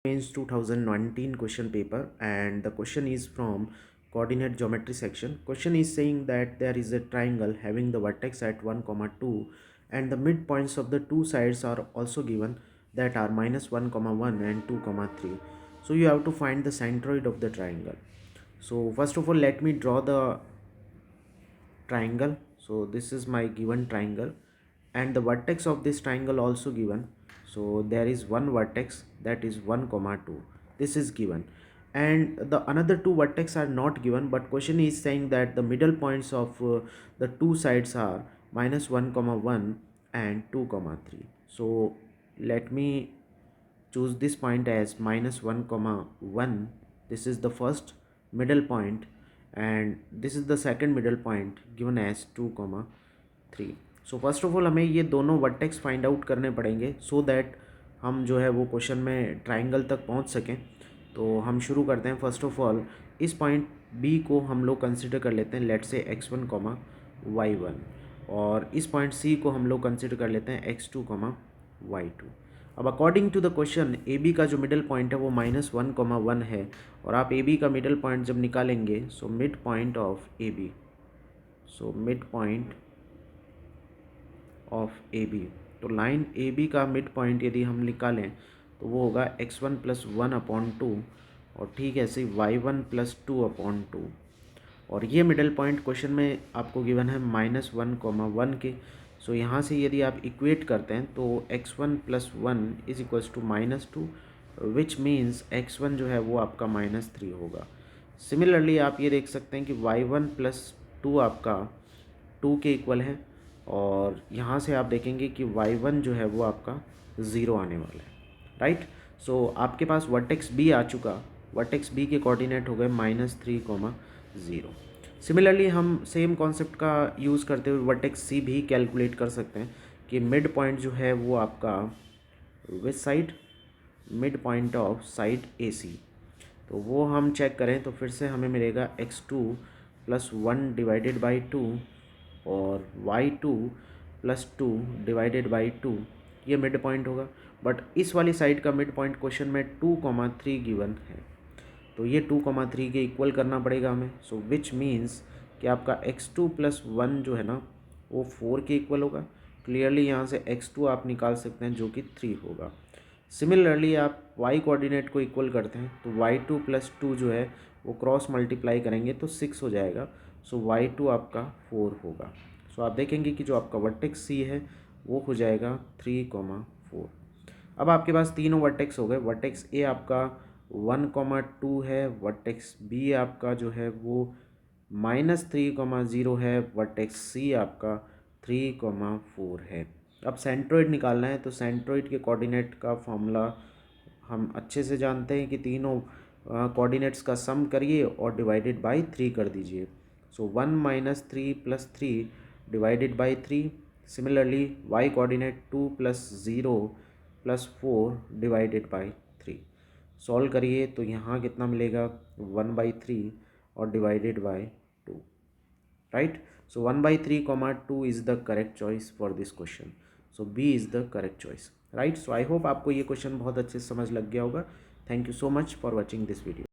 Mains 2019 question paper, and the question is from coordinate geometry section. Question is saying that there is a triangle having the vertex at 1 comma 2 and the midpoints of the two sides are also given, that are minus 1 comma 1 and 2 comma 3. So you have to find the centroid of the triangle. So first of all, let me draw the triangle. So this is my given triangle and the vertex of this triangle also given. So there is one vertex, that is 1 comma 2, this is given, and the another two vertex are not given, but question is saying that the middle points of the two sides are minus 1 comma 1 and 2 comma 3. So let me choose this point as minus 1 comma 1. This is the first middle point and this is the second middle point given as 2 comma 3. So first of all हमें ये दोनों vertex find out करने पड़ेंगे so that हम जो है वो question में ट्राइंगल तक पहुंच सकें. तो हम शुरू करते हैं. फर्स्ट ऑफ ऑल इस पॉइंट बी को हम लोग कंसिडर कर लेते हैं, लेट से x1 कॉमा y1, और इस पॉइंट सी को हम लोग कंसिडर कर लेते हैं x2 कॉमा y2. अब according to the question A B का जो मिडल पॉइंट है वो माइनस 1 कॉमा 1 है, और आप ए बी का मिडल पॉइंट जब निकालेंगे so mid point of A B, so mid point of A B, तो लाइन ए बी का मिड पॉइंट यदि हम निकालें तो वो होगा x1 प्लस 1 अपॉन 2, और ठीक है ऐसे y1 प्लस 2 अपॉन 2, और ये मिडल पॉइंट क्वेश्चन में आपको गिवन है माइनस 1 कॉमा 1 के. सो यहाँ से यदि आप इक्वेट करते हैं तो x1 plus 1 is equals to minus 2, which means x1 जो है वो आपका माइनस 3 होगा. सिमिलरली आप ये देख सकते हैं कि y1 प्लस 2 आपका 2 के इक्वल है, और यहाँ से आप देखेंगे कि y1 जो है वो आपका 0 आने वाला है, राइट. सो आपके पास वर्टेक्स बी आ चुका. वर्टेक्स बी के कोऑर्डिनेट हो गए माइनस 3 कॉमा 0. सिमिलरली हम सेम कॉन्सेप्ट का यूज़ करते हुए वर्टेक्स सी भी कैलकुलेट कर सकते हैं कि मिड पॉइंट जो है वो आपका which side, mid point of side A C. तो वो हम चेक करें तो फिर से हमें मिलेगा x2 प्लस 1 डिवाइडेड बाई 2 और y2 प्लस 2 डिवाइडेड बाई 2, ये मिड पॉइंट होगा. बट इस वाली साइड का मिड पॉइंट क्वेश्चन में 2,3 गिवन है, तो ये 2,3 के इक्वल करना पड़ेगा हमें. सो विच मीन्स कि आपका x2 प्लस 1 जो है ना वो 4 के इक्वल होगा. क्लियरली यहाँ से x2 आप निकाल सकते हैं जो कि 3 होगा. सिमिलरली आप y कोऑर्डिनेट को इक्वल करते हैं तो y2 प्लस 2 जो है वो क्रॉस मल्टीप्लाई करेंगे तो 6 हो जाएगा. सो y2 आपका 4 होगा. सो आप देखेंगे कि जो आपका वर्टेक्स सी है वो हो जाएगा 3,4. अब आपके पास तीनों वर्टेक्स हो गए. वर्टेक्स ए आपका 1,2 है, वर्टेक्स बी आपका जो है वो माइनस 3,0 है, वर्टेक्स सी आपका 3,4 है. अब सेंट्रोइड निकालना है तो सेंट्रोइड के कोऑर्डिनेट का फॉर्मूला हम अच्छे से जानते हैं कि तीनों कोऑर्डिनेट्स का सम करिए और डिवाइडेड बाय 3 कर दीजिए. So 1 minus 3 plus 3 divided by 3. Similarly y coordinate 2 plus 0 plus 4 divided by 3. Solve करिए तो यहाँ कितना मिलेगा 1/3 और divided by 2, right. So 1/3 comma 2 is the correct choice for this question. So B is the correct choice, right. So I hope आपको ये question बहुत अच्छे से समझ लग गया होगा. Thank you so much for watching this video.